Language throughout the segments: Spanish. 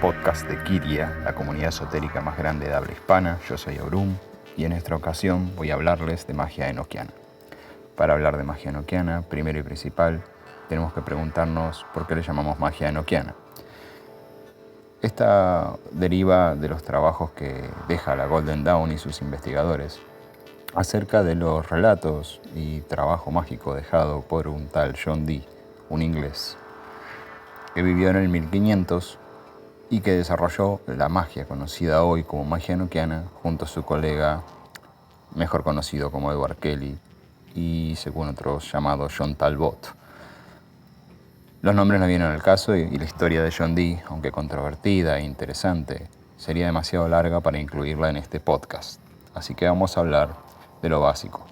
podcast de Kiria, la comunidad esotérica más grande de habla hispana. Yo soy Aurum y en esta ocasión voy a hablarles de magia enoquiana. Para hablar de magia enoquiana, primero y principal, tenemos que preguntarnos por qué le llamamos magia enoquiana. Esta deriva de los trabajos que deja la Golden Dawn y sus investigadores acerca de los relatos y trabajo mágico dejado por un tal John Dee, un inglés, que vivió en el 1500 y que desarrolló la magia conocida hoy como magia enoquiana junto a su colega, mejor conocido como Edward Kelly, y según otros llamado John Talbot. Los nombres no vienen al caso y la historia de John Dee, aunque controvertida e interesante, sería demasiado larga para incluirla en este podcast. Así que vamos a hablar de lo básico.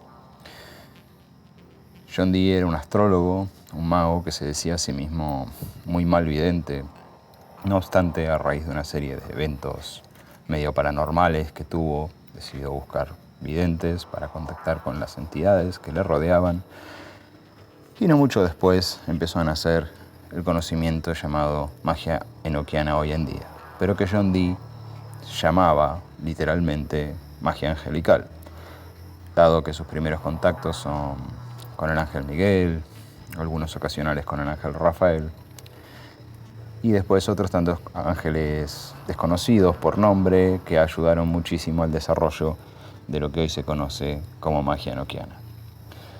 John Dee era un astrólogo, un mago que se decía a sí mismo muy malvidente. No obstante, a raíz de una serie de eventos medio paranormales que tuvo, decidió buscar videntes para contactar con las entidades que le rodeaban. Y no mucho después empezó a nacer el conocimiento llamado magia enoquiana hoy en día, pero que John Dee llamaba literalmente magia angelical, dado que sus primeros contactos son con el ángel Miguel, algunos ocasionales con el ángel Rafael, y después otros tantos ángeles desconocidos por nombre que ayudaron muchísimo al desarrollo de lo que hoy se conoce como magia enoquiana.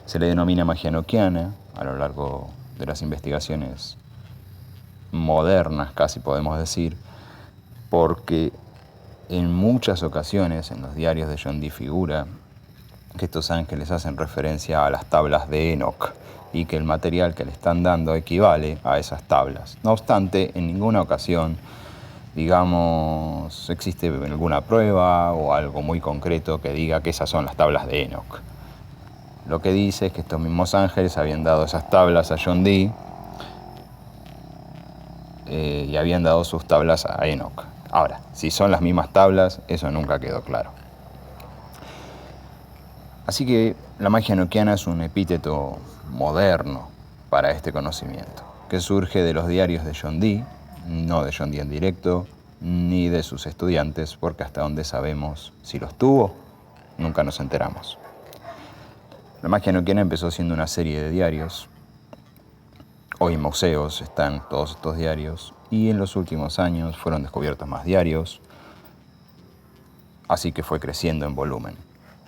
Se le denomina magia enoquiana a lo largo de las investigaciones modernas, casi podemos decir, porque en muchas ocasiones en los diarios de John Dee figura que estos ángeles hacen referencia a las tablas de Enoch y que el material que le están dando equivale a esas tablas. No obstante, en ninguna ocasión, digamos, existe alguna prueba o algo muy concreto que diga que esas son las tablas de Enoch. Lo que dice es que estos mismos ángeles habían dado esas tablas a John Dee y habían dado sus tablas a Enoch. Ahora, si son las mismas tablas, eso nunca quedó claro. Así que la magia enoquiana es un epíteto moderno para este conocimiento, que surge de los diarios de John Dee, no de John Dee en directo, ni de sus estudiantes, porque hasta donde sabemos si los tuvo, nunca nos enteramos. La magia enoquiana empezó siendo una serie de diarios. Hoy en museos están todos estos diarios y en los últimos años fueron descubiertos más diarios, así que fue creciendo en volumen.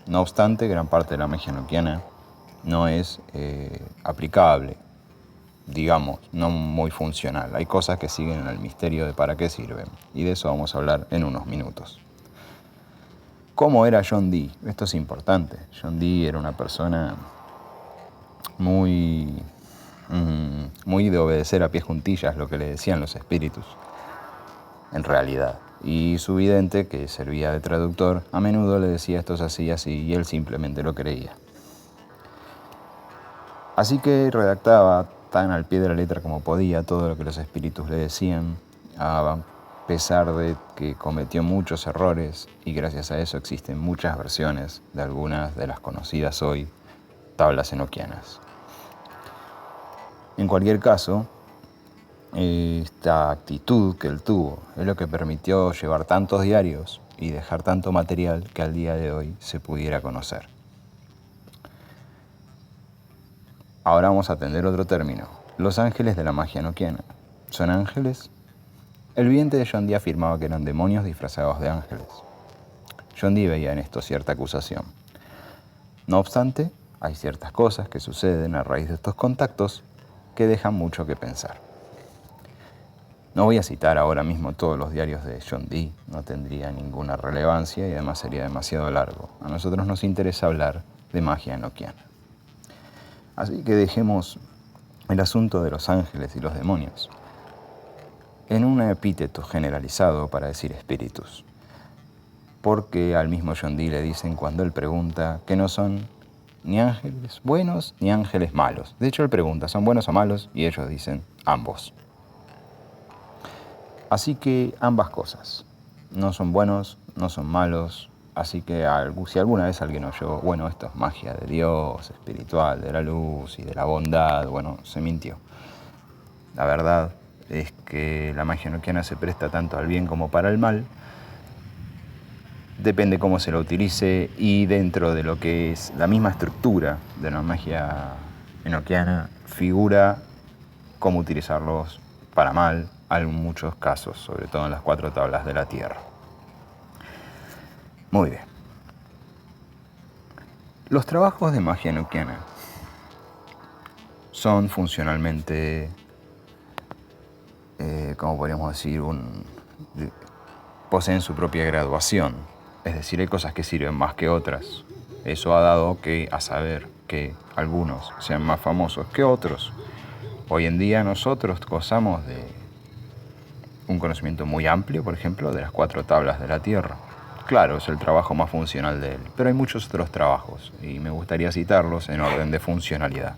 No obstante, gran parte de la magia enoquiana no es aplicable, digamos, no muy funcional. Hay cosas que siguen en el misterio de para qué sirven, y de eso vamos a hablar en unos minutos. ¿Cómo era John Dee? Esto es importante. John Dee era una persona muy de obedecer a pies juntillas lo que le decían los espíritus, en realidad. Y su vidente, que servía de traductor, a menudo le decía esto es así, así, y él simplemente lo creía. Así que redactaba tan al pie de la letra como podía todo lo que los espíritus le decían, a pesar de que cometió muchos errores, y gracias a eso existen muchas versiones de algunas de las conocidas hoy tablas enoquianas. En cualquier caso, esta actitud que él tuvo es lo que permitió llevar tantos diarios y dejar tanto material que al día de hoy se pudiera conocer. Ahora vamos a atender otro término: los ángeles de la magia enoquiana. ¿Son ángeles? El vidente de John Dee afirmaba que eran demonios disfrazados de ángeles. John Dee veía en esto cierta acusación. No obstante, hay ciertas cosas que suceden a raíz de estos contactos que dejan mucho que pensar. No voy a citar ahora mismo todos los diarios de John Dee, no tendría ninguna relevancia y además sería demasiado largo. A nosotros nos interesa hablar de magia enoquiana. Así que dejemos el asunto de los ángeles y los demonios en un epíteto generalizado para decir espíritus, porque al mismo John Dee le dicen cuando él pregunta que no son ni ángeles buenos ni ángeles malos. De hecho, él pregunta, ¿son buenos o malos? Y ellos dicen, ambos. Así que ambas cosas, no son buenos, no son malos, así que si alguna vez alguien oyó, bueno, esto es magia de Dios, espiritual, de la luz y de la bondad, bueno, se mintió. La verdad es que la magia enoquiana se presta tanto al bien como para el mal. Depende cómo se la utilice, y dentro de lo que es la misma estructura de la magia enoquiana figura cómo utilizarlos para mal en muchos casos, sobre todo en las 4 tablas de la Tierra. Muy bien. Los trabajos de magia enoquiana son funcionalmente, como podríamos decir, poseen su propia graduación. Es decir, hay cosas que sirven más que otras. Eso ha dado a saber que algunos sean más famosos que otros. Hoy en día nosotros gozamos de un conocimiento muy amplio, por ejemplo, de las 4 tablas de la Tierra. Claro, es el trabajo más funcional de él, pero hay muchos otros trabajos y me gustaría citarlos en orden de funcionalidad.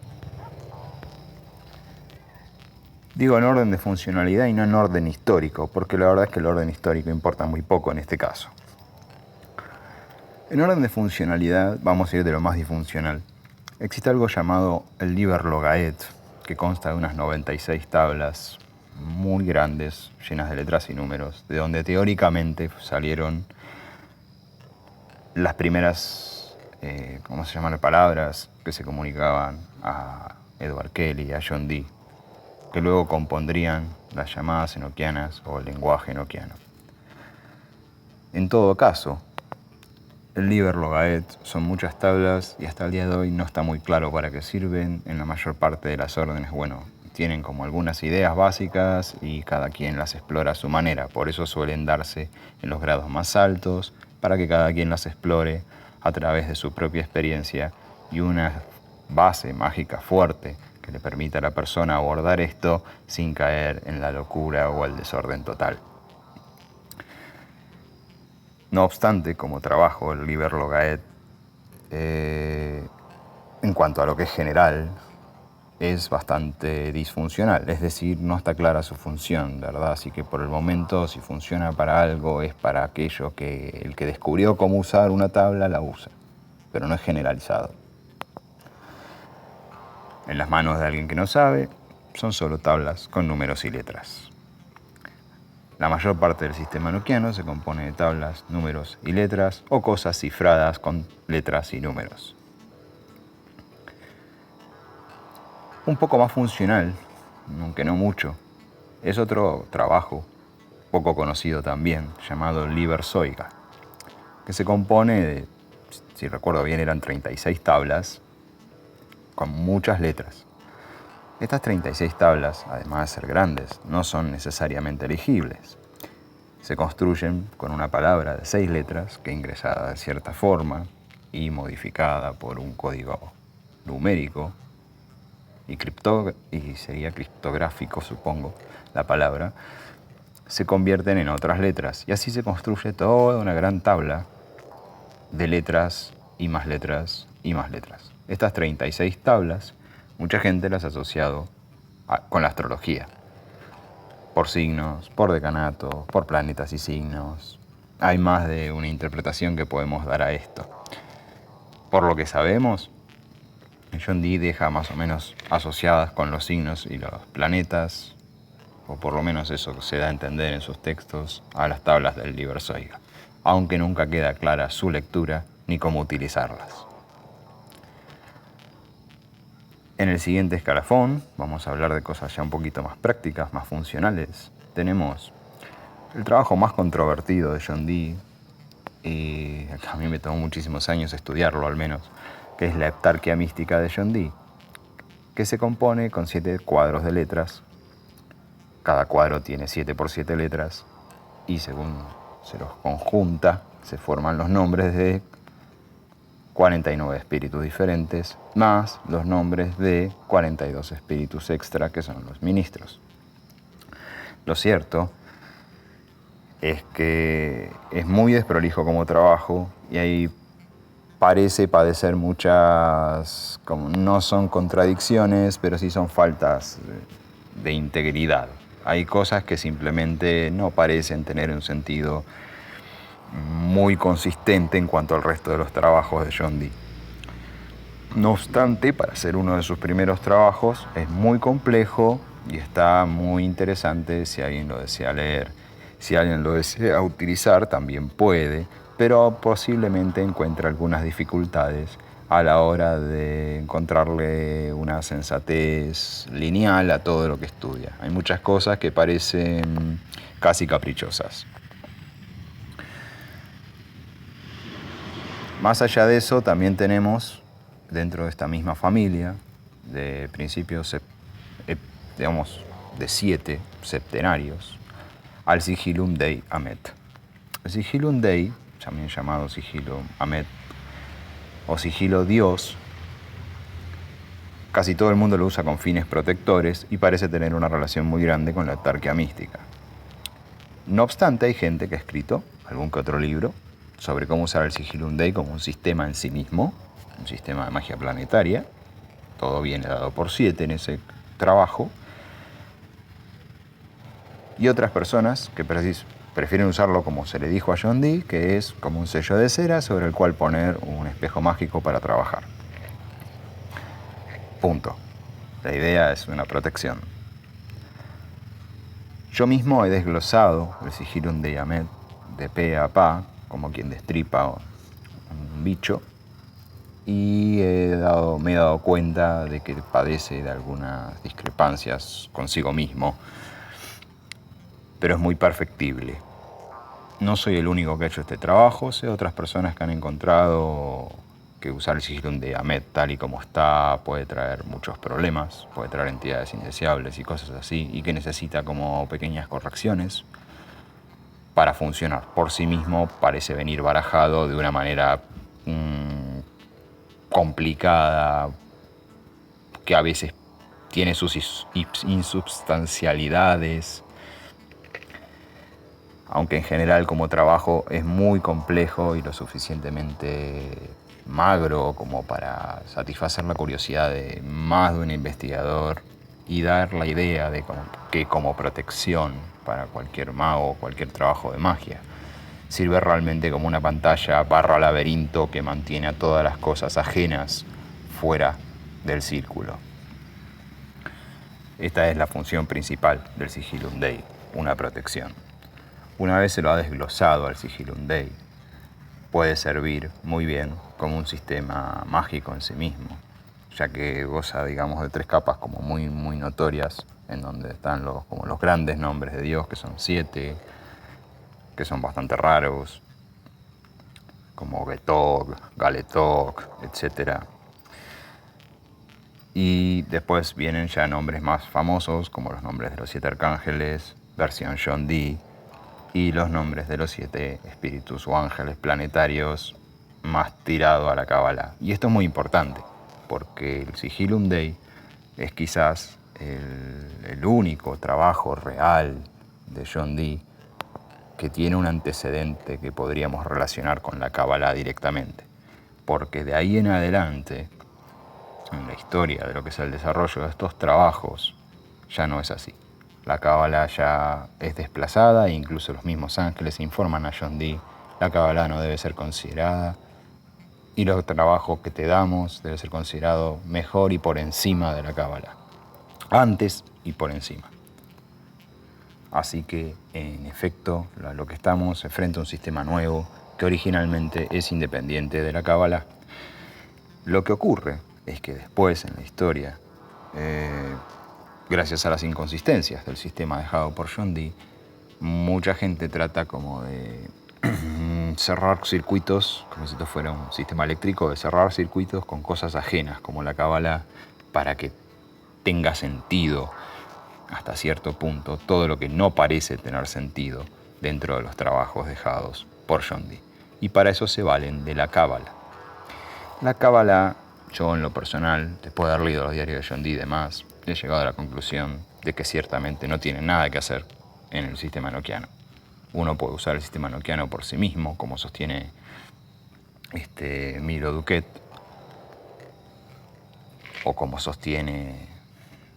Digo en orden de funcionalidad y no en orden histórico, porque la verdad es que el orden histórico importa muy poco en este caso. En orden de funcionalidad vamos a ir de lo más disfuncional. Existe algo llamado el Liber Logaeth, que consta de unas 96 tablas muy grandes, llenas de letras y números, de donde teóricamente salieron las primeras, palabras que se comunicaban a Edward Kelly, a John Dee, que luego compondrían las llamadas enoquianas o el lenguaje enoquiano. En todo caso, el Liber Logaeth son muchas tablas y hasta el día de hoy no está muy claro para qué sirven. En la mayor parte de las órdenes, tienen como algunas ideas básicas y cada quien las explora a su manera. Por eso suelen darse en los grados más altos, para que cada quien las explore a través de su propia experiencia y una base mágica fuerte que le permita a la persona abordar esto sin caer en la locura o el desorden total. No obstante, como trabajo, el Liber Logaeth, en cuanto a lo que es general, es bastante disfuncional, es decir, no está clara su función, ¿verdad? Así que por el momento, si funciona para algo, es para aquello que el que descubrió cómo usar una tabla la usa, pero no es generalizado. En las manos de alguien que no sabe, son solo tablas con números y letras. La mayor parte del sistema enoquiano se compone de tablas, números y letras, o cosas cifradas con letras y números. Un poco más funcional, aunque no mucho, es otro trabajo, poco conocido también, llamado Liber Zoiga, que se compone de, si recuerdo bien, eran 36 tablas con muchas letras. Estas 36 tablas, además de ser grandes, no son necesariamente legibles. Se construyen con una palabra de 6 letras que, ingresada de cierta forma y modificada por un código numérico y sería criptográfico, supongo, la palabra, se convierten en otras letras. Y así se construye toda una gran tabla de letras y más letras y más letras. Estas 36 tablas, mucha gente las ha asociado con la astrología. Por signos, por decanatos, por planetas y signos. Hay más de una interpretación que podemos dar a esto. Por lo que sabemos, John Dee deja más o menos asociadas con los signos y los planetas, o por lo menos eso se da a entender en sus textos, a las tablas del Liber Zoiga, aunque nunca queda clara su lectura ni cómo utilizarlas. En el siguiente escalafón vamos a hablar de cosas ya un poquito más prácticas, más funcionales. Tenemos el trabajo más controvertido de John Dee, y a mí me tomó muchísimos años estudiarlo al menos, que es la heptarquia mística de John Dee, que se compone con 7 cuadros de letras. Cada cuadro tiene 7 por 7 letras y según se los conjunta se forman los nombres de 49 espíritus diferentes, más los nombres de 42 espíritus extra que son los ministros. Lo cierto es que es muy desprolijo como trabajo y ahí parece padecer muchas, como no son contradicciones, pero sí son faltas de integridad. Hay cosas que simplemente no parecen tener un sentido muy consistente en cuanto al resto de los trabajos de John Dee. No obstante, para ser uno de sus primeros trabajos, es muy complejo y está muy interesante si alguien lo desea leer. Si alguien lo desea utilizar, también puede, pero posiblemente encuentre algunas dificultades a la hora de encontrarle una sensatez lineal a todo lo que estudia. Hay muchas cosas que parecen casi caprichosas. Más allá de eso, también tenemos, dentro de esta misma familia, de principios, digamos, de 7 septenarios, al Sigillum Dei Amet. El Sigillum Dei, también llamado Sigilo Amet o Sigilo Dios, casi todo el mundo lo usa con fines protectores y parece tener una relación muy grande con la autarquía mística. No obstante, hay gente que ha escrito algún que otro libro sobre cómo usar el Sigillum Dei como un sistema en sí mismo, un sistema de magia planetaria. Todo viene dado por 7 en ese trabajo. Y otras personas que prefieren usarlo como se le dijo a John Dee, que es como un sello de cera sobre el cual poner un espejo mágico para trabajar. Punto. La idea es una protección. Yo mismo he desglosado el Sigillum Dei Amet de pe a pa, como quien destripa un bicho, y me he dado cuenta de que padece de algunas discrepancias consigo mismo, pero es muy perfectible. No soy el único que ha hecho este trabajo, sé otras personas que han encontrado que usar el Sigillum Dei Amet tal y como está puede traer muchos problemas, puede traer entidades indeseables y cosas así, y que necesita como pequeñas correcciones para funcionar. Por sí mismo parece venir barajado de una manera complicada, que a veces tiene sus insubstancialidades, aunque en general como trabajo es muy complejo y lo suficientemente magro como para satisfacer la curiosidad de más de un investigador y dar la idea de que como protección para cualquier mago o cualquier trabajo de magia sirve realmente como una pantalla barra laberinto que mantiene a todas las cosas ajenas fuera del círculo. Esta es la función principal del Sigillum Dei, una protección. Una vez se lo ha desglosado al Sigillum Dei, puede servir muy bien como un sistema mágico en sí mismo, ya que goza, digamos, de 3 capas como muy notorias, en donde están como los grandes nombres de Dios, que son 7, que son bastante raros, como Getog, Galetog, etc. Y después vienen ya nombres más famosos, como los nombres de los 7 arcángeles, versión John Dee, y los nombres de los 7 espíritus o ángeles planetarios más tirado a la cábala. Y esto es muy importante, porque el Sigillum Dei es quizás el único trabajo real de John Dee que tiene un antecedente que podríamos relacionar con la cábala directamente. Porque de ahí en adelante, en la historia de lo que es el desarrollo de estos trabajos, ya no es así. La cábala ya es desplazada e incluso los mismos ángeles informan a John Dee: la cábala no debe ser considerada y los trabajos que te damos debe ser considerado mejor y por encima de la cábala. Antes y por encima. Así que, en efecto, lo que estamos es frente a un sistema nuevo que originalmente es independiente de la cábala. Lo que ocurre es que después en la historia, gracias a las inconsistencias del sistema dejado por John Dee, mucha gente trata como de cerrar circuitos, como si esto fuera un sistema eléctrico, de cerrar circuitos con cosas ajenas, como la cábala, para que tenga sentido hasta cierto punto todo lo que no parece tener sentido dentro de los trabajos dejados por John Dee. Y para eso se valen de la cábala. La cábala, yo en lo personal, después de haber leído los diarios de John Dee y demás, he llegado a la conclusión de que ciertamente no tiene nada que hacer en el sistema enoquiano. Uno puede usar el sistema enoquiano por sí mismo, como sostiene Milo Duquet, o como sostiene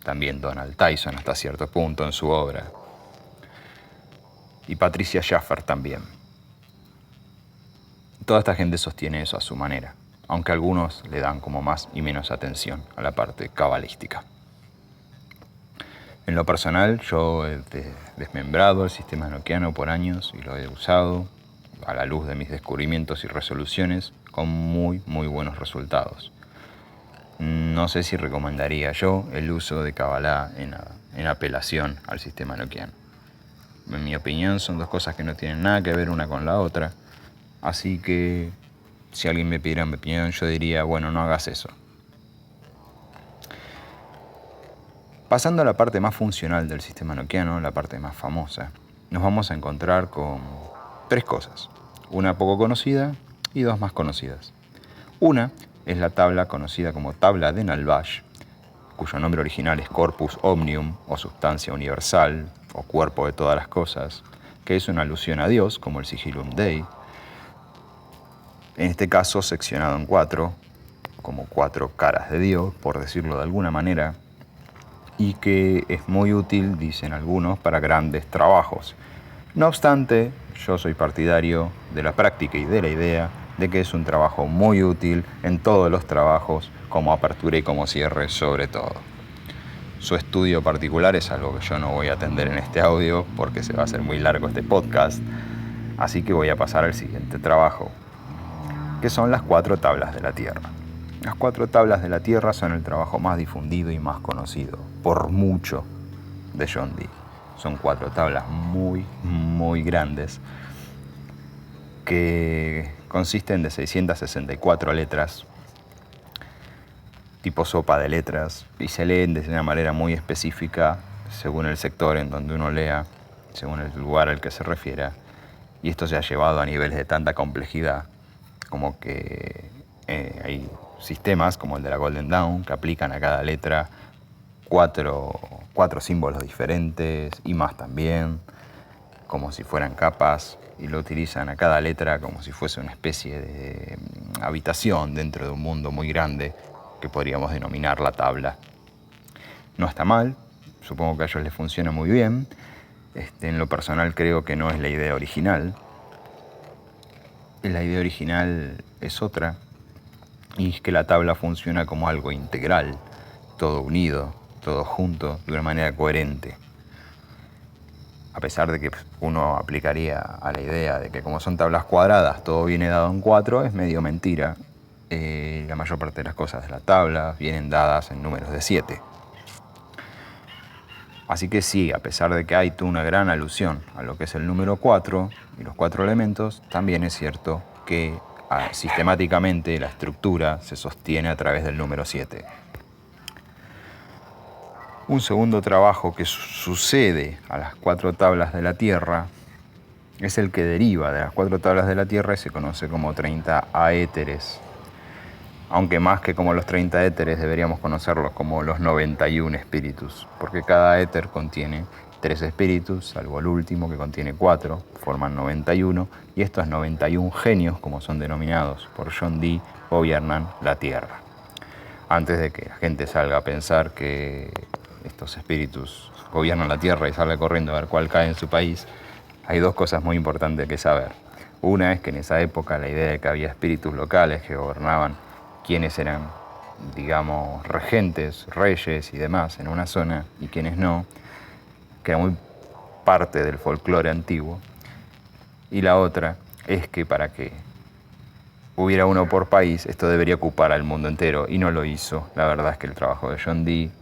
también Donald Tyson hasta cierto punto en su obra, y Patricia Schaffer también. Toda esta gente sostiene eso a su manera, aunque algunos le dan como más y menos atención a la parte cabalística. En lo personal, yo he desmembrado el sistema enoquiano por años y lo he usado a la luz de mis descubrimientos y resoluciones con muy, muy buenos resultados. No sé si recomendaría yo el uso de Kabbalah en apelación al sistema enoquiano. En mi opinión, son dos cosas que no tienen nada que ver una con la otra. Así que, si alguien me pidiera mi opinión, yo diría, bueno, no hagas eso. Pasando a la parte más funcional del sistema enoquiano, la parte más famosa, nos vamos a encontrar con tres cosas. Una poco conocida y dos más conocidas. Una es la tabla conocida como tabla de Nalvash, cuyo nombre original es Corpus Omnium, o sustancia universal, o cuerpo de todas las cosas, que es una alusión a Dios, como el Sigillum Dei. En este caso seccionado en cuatro, como cuatro caras de Dios, por decirlo de alguna manera, y que es muy útil, dicen algunos, para grandes trabajos. No obstante, yo soy partidario de la práctica y de la idea de que es un trabajo muy útil en todos los trabajos, como apertura y como cierre sobre todo. Su estudio particular es algo que yo no voy a atender en este audio porque se va a hacer muy largo este podcast, así que voy a pasar al siguiente trabajo, que son las cuatro tablas de la Tierra. Las cuatro tablas de la Tierra son el trabajo más difundido y más conocido, por mucho, de John Dee. Son cuatro tablas muy, muy grandes que consisten de 664 letras, tipo sopa de letras, y se leen de una manera muy específica según el sector en donde uno lea, según el lugar al que se refiera, y esto se ha llevado a niveles de tanta complejidad como que hay sistemas como el de la Golden Dawn que aplican a cada letra cuatro símbolos diferentes y más también, como si fueran capas, y lo utilizan a cada letra como si fuese una especie de habitación dentro de un mundo muy grande que podríamos denominar la tabla. No está mal, supongo que a ellos les funciona muy bien. En lo personal creo que no es la idea original. La idea original es otra, y es que la tabla funciona como algo integral, todo unido, todo junto, de una manera coherente. A pesar de que uno aplicaría a la idea de que como son tablas cuadradas, todo viene dado en cuatro, es medio mentira. La mayor parte de las cosas de la tabla vienen dadas en números de 7. Así que sí, a pesar de que hay una gran alusión a lo que es el número 4 y los 4 elementos, también es cierto que sistemáticamente la estructura se sostiene a través del número 7. Un segundo trabajo que sucede a las 4 tablas de la Tierra es el que deriva de las 4 tablas de la Tierra y se conoce como 30 aéteres. Aunque más que como los 30 éteres deberíamos conocerlos como los 91 espíritus, porque cada éter contiene 3 espíritus, salvo el último que contiene 4, forman 91, y estos 91 genios, como son denominados por John Dee, gobiernan la Tierra. Antes de que la gente salga a pensar que estos espíritus gobiernan la Tierra y salga corriendo a ver cuál cae en su país, hay dos cosas muy importantes que saber. Una es que en esa época la idea de que había espíritus locales que gobernaban quienes eran, digamos, regentes, reyes y demás en una zona y quienes no, que era muy parte del folclore antiguo. Y la otra es que para que hubiera uno por país, esto debería ocupar al mundo entero y no lo hizo. La verdad es que el trabajo de John Dee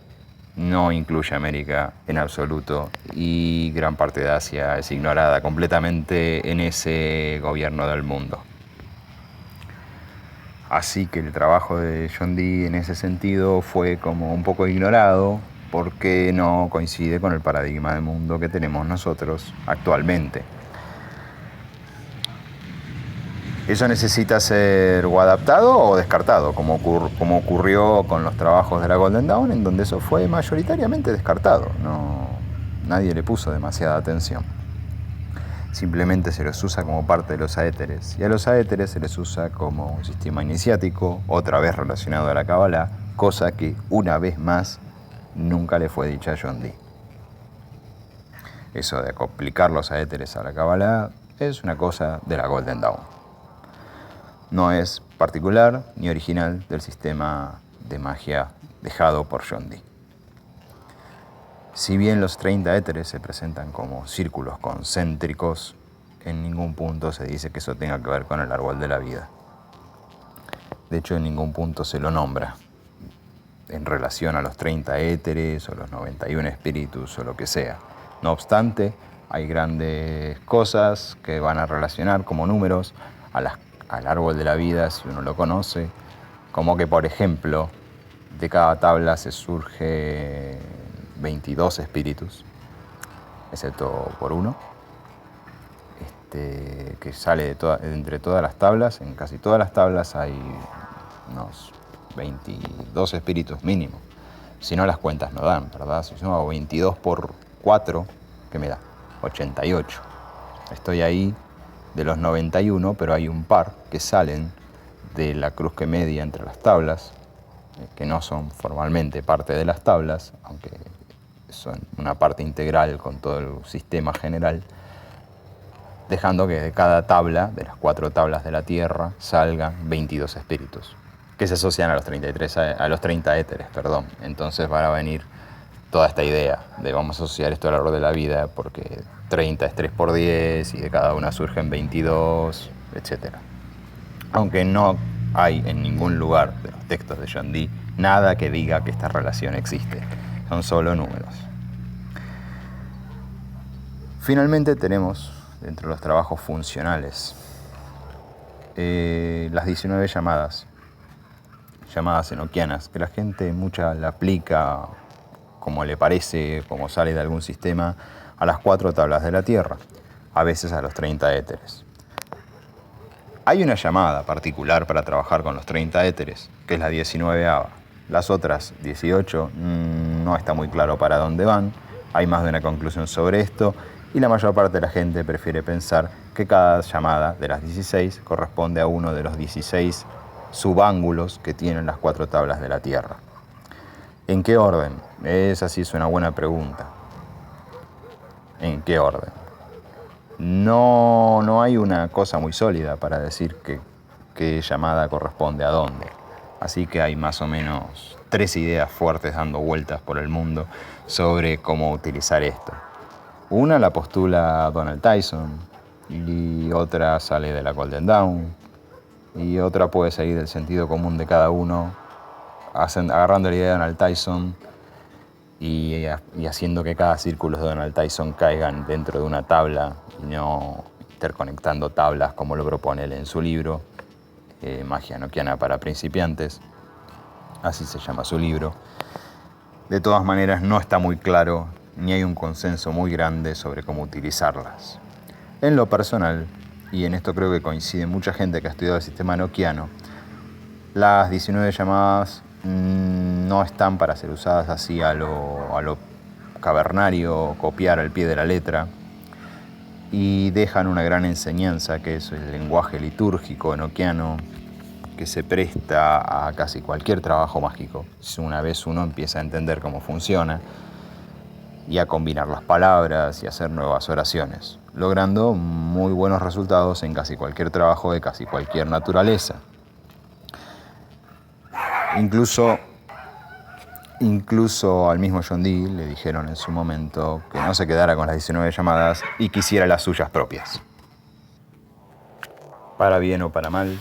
no incluye América en absoluto y gran parte de Asia es ignorada completamente en ese gobierno del mundo. Así que el trabajo de John Dee en ese sentido fue como un poco ignorado porque no coincide con el paradigma de mundo que tenemos nosotros actualmente. Eso necesita ser o adaptado o descartado, como ocurrió con los trabajos de la Golden Dawn, en donde eso fue mayoritariamente descartado. Nadie le puso demasiada atención. Simplemente se los usa como parte de los aéteres, y a los aéteres se les usa como un sistema iniciático, otra vez relacionado a la Kabbalah, cosa que una vez más nunca le fue dicha a John Dee. Eso de aplicar los aéteres a la Kabbalah es una cosa de la Golden Dawn. No es particular ni original del sistema de magia dejado por John Dee. Si bien los 30 éteres se presentan como círculos concéntricos, en ningún punto se dice que eso tenga que ver con el árbol de la vida. De hecho, en ningún punto se lo nombra en relación a los 30 éteres o los 91 espíritus o lo que sea. No obstante, hay grandes cosas que van a relacionar como números al árbol de la vida, si uno lo conoce, como que, por ejemplo, de cada tabla se surge 22 espíritus, excepto por uno, que sale entre todas las tablas. En casi todas las tablas hay unos 22 espíritus mínimo. Si no, las cuentas no dan, ¿verdad? Si yo hago 22 por 4, ¿qué me da? 88. Estoy ahí de los 91, pero hay un par que salen de la cruz que media entre las tablas, que no son formalmente parte de las tablas, aunque son una parte integral con todo el sistema general, dejando que de cada tabla, de las 4 tablas de la Tierra, salgan 22 espíritus, que se asocian a los 30 éteres, perdón. Entonces van a venir toda esta idea de vamos a asociar esto al árbol de la vida porque 30 es 3 por 10 y de cada una surgen 22, etc. Aunque no hay en ningún lugar de los textos de John Dee nada que diga que esta relación existe. Son solo números. Finalmente tenemos, dentro de los trabajos funcionales, las 19 llamadas enoquianas, que la gente mucha la aplica como le parece, como sale de algún sistema, a las 4 tablas de la Tierra, a veces a los 30 éteres. Hay una llamada particular para trabajar con los 30 éteres, que es la 19ª. Las otras 18 no está muy claro para dónde van, hay más de una conclusión sobre esto, y la mayor parte de la gente prefiere pensar que cada llamada de las 16 corresponde a uno de los 16 subángulos que tienen las 4 tablas de la Tierra. ¿En qué orden? Esa sí es una buena pregunta. ¿En qué orden? No hay una cosa muy sólida para decir qué llamada corresponde a dónde. Así que hay más o menos 3 ideas fuertes dando vueltas por el mundo sobre cómo utilizar esto. Una la postula Donald Tyson, y otra sale de la Golden Dawn, y otra puede salir del sentido común de cada uno, agarrando la idea de Donald Tyson y haciendo que cada círculo de Donald Tyson caigan dentro de una tabla y no interconectando tablas como lo propone él en su libro, Magia Enoquiana para principiantes, así se llama su libro. De todas maneras, no está muy claro ni hay un consenso muy grande sobre cómo utilizarlas. En lo personal, y en esto creo que coincide mucha gente que ha estudiado el sistema enoquiano, las 19 llamadas no están para ser usadas así a lo cavernario, copiar al pie de la letra, y dejan una gran enseñanza, que es el lenguaje litúrgico enoquiano, que se presta a casi cualquier trabajo mágico, si una vez uno empieza a entender cómo funciona, y a combinar las palabras y hacer nuevas oraciones, logrando muy buenos resultados en casi cualquier trabajo de casi cualquier naturaleza. Incluso al mismo John Dee le dijeron en su momento que no se quedara con las 19 llamadas y quisiera las suyas propias. Para bien o para mal,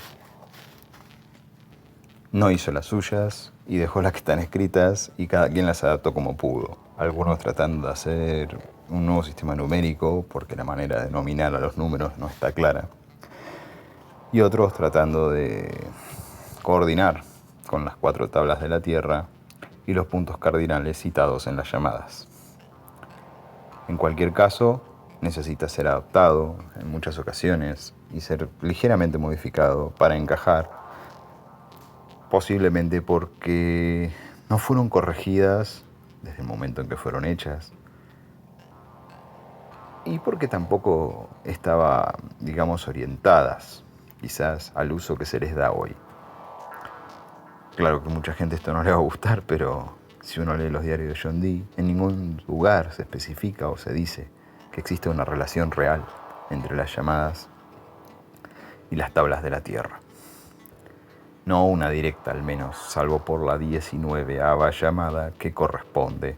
no hizo las suyas y dejó las que están escritas, y cada quien las adaptó como pudo. Algunos tratando de hacer un nuevo sistema numérico, porque la manera de nominar a los números no está clara, y otros tratando de coordinar con las 4 tablas de la Tierra y los puntos cardinales citados en las llamadas. En cualquier caso, necesita ser adaptado en muchas ocasiones y ser ligeramente modificado para encajar, posiblemente porque no fueron corregidas desde el momento en que fueron hechas, y porque tampoco estaban, digamos, orientadas quizás al uso que se les da hoy. Claro que a mucha gente esto no le va a gustar, pero si uno lee los diarios de John Dee, en ningún lugar se especifica o se dice que existe una relación real entre las llamadas y las tablas de la Tierra. No una directa al menos, salvo por la 19ª llamada, que corresponde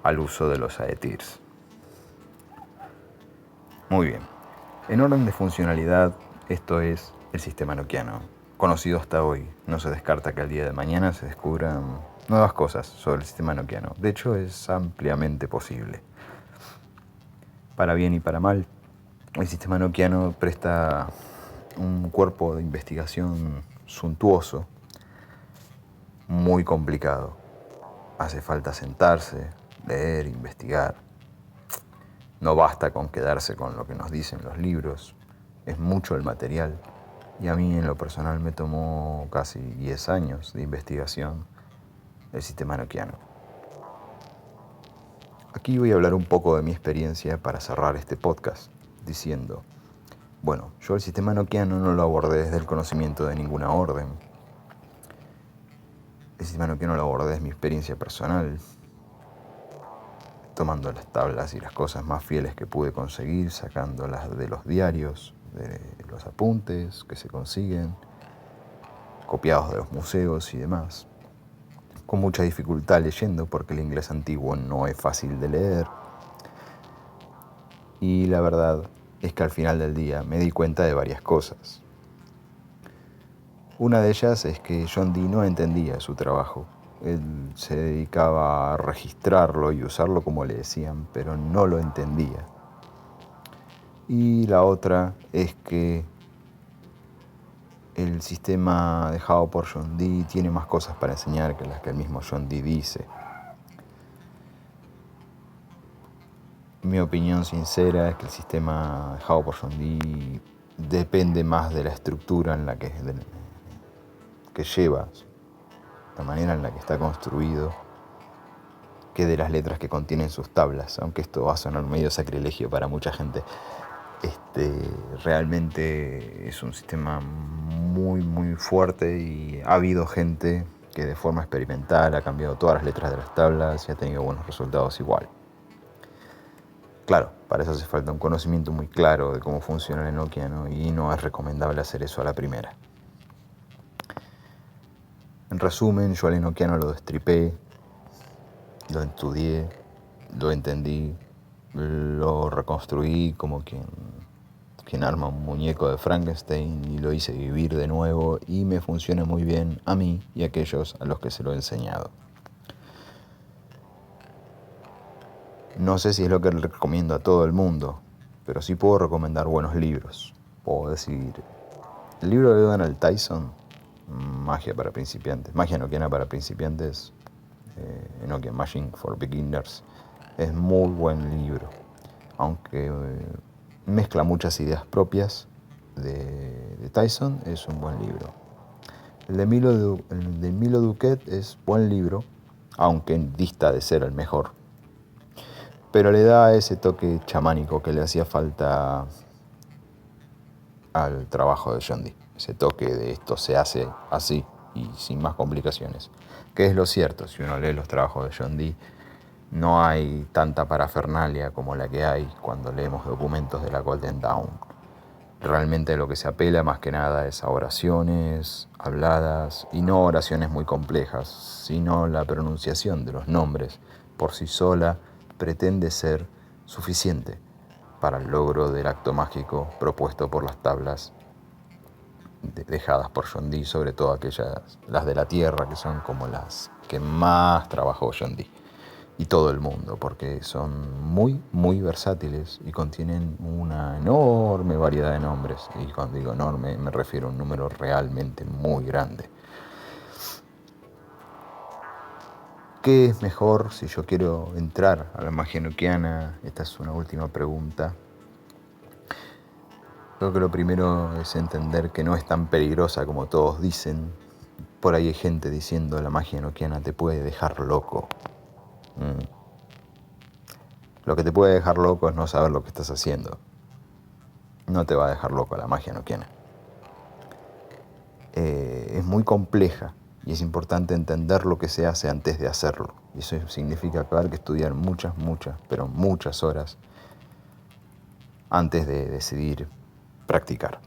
al uso de los Aetirs. Muy bien. En orden de funcionalidad, esto es el sistema noquiano, conocido hasta hoy. No se descarta que al día de mañana se descubran nuevas cosas sobre el sistema noquiano. De hecho, es ampliamente posible. Para bien y para mal, el sistema noquiano presta un cuerpo de investigación suntuoso, muy complicado. Hace falta sentarse, leer, investigar. No basta con quedarse con lo que nos dicen los libros. Es mucho el material. Y a mí en lo personal me tomó casi 10 años de investigación el sistema noquiano. Aquí voy a hablar un poco de mi experiencia para cerrar este podcast, diciendo, bueno, yo el sistema noquiano no lo abordé desde el conocimiento de ninguna orden. El sistema noquiano lo abordé desde mi experiencia personal, tomando las tablas y las cosas más fieles que pude conseguir, sacándolas de los diarios, de los apuntes que se consiguen, copiados de los museos y demás. Con mucha dificultad leyendo porque el inglés antiguo no es fácil de leer. Y la verdad es que al final del día me di cuenta de varias cosas. Una de ellas es que John Dee no entendía su trabajo. Él se dedicaba a registrarlo y usarlo como le decían, pero no lo entendía. Y la otra es que el sistema dejado por John Dee tiene más cosas para enseñar que las que el mismo John Dee dice. Mi opinión sincera es que el sistema dejado por John Dee depende más de la estructura en la que lleva, la manera en la que está construido, que de las letras que contienen sus tablas, aunque esto va a sonar medio sacrilegio para mucha gente. Realmente es un sistema muy, muy fuerte y ha habido gente que de forma experimental ha cambiado todas las letras de las tablas y ha tenido buenos resultados igual. Claro, para eso hace falta un conocimiento muy claro de cómo funciona el enoquiano y no es recomendable hacer eso a la primera. En resumen, yo al enoquiano lo destripé, lo estudié, lo entendí, lo reconstruí como quien arma un muñeco de Frankenstein y lo hice vivir de nuevo y me funciona muy bien a mí y a aquellos a los que se lo he enseñado. No sé si es lo que le recomiendo a todo el mundo, pero sí puedo recomendar buenos libros. Puedo decir, el libro de Donald Tyson, Magia para principiantes, Magia enoquiana para principiantes, Enochian Magic for Beginners, es muy buen libro, aunque mezcla muchas ideas propias de Tyson, es un buen libro. El de Milo Duquette es buen libro, aunque dista de ser el mejor, pero le da ese toque chamánico que le hacía falta al trabajo de John Dee, ese toque de esto se hace así y sin más complicaciones, que es lo cierto. Si uno lee los trabajos de John Dee, no hay tanta parafernalia como la que hay cuando leemos documentos de la Golden Dawn. Realmente lo que se apela más que nada es a oraciones habladas, y no oraciones muy complejas, sino la pronunciación de los nombres por sí sola pretende ser suficiente para el logro del acto mágico propuesto por las tablas dejadas por John Dee, sobre todo aquellas, las de la tierra, que son como las que más trabajó John Dee y todo el mundo, porque son muy, muy versátiles y contienen una enorme variedad de nombres. Y cuando digo enorme me refiero a un número realmente muy grande. ¿Qué es mejor si yo quiero entrar a la magia enoquiana? Esta es una última pregunta. Creo que lo primero es entender que no es tan peligrosa como todos dicen. Por ahí hay gente diciendo la magia enoquiana te puede dejar loco. Lo que te puede dejar loco es no saber lo que estás haciendo. No te va a dejar loco la magia enoquiana. Es muy compleja y es importante entender lo que se hace antes de hacerlo. Y eso significa que hay que estudiar muchas, pero muchas horas antes de decidir practicar.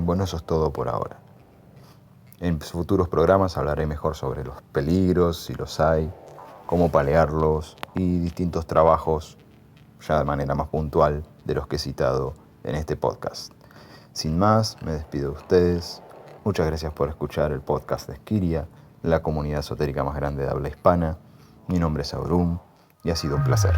Bueno, eso es todo por ahora. En futuros programas hablaré mejor sobre los peligros, si los hay, cómo palearlos y distintos trabajos ya de manera más puntual de los que he citado en este podcast. Sin más, me despido de ustedes. Muchas gracias por escuchar el podcast de Esquiria, la comunidad esotérica más grande de habla hispana. Mi nombre es Aurum y ha sido un placer.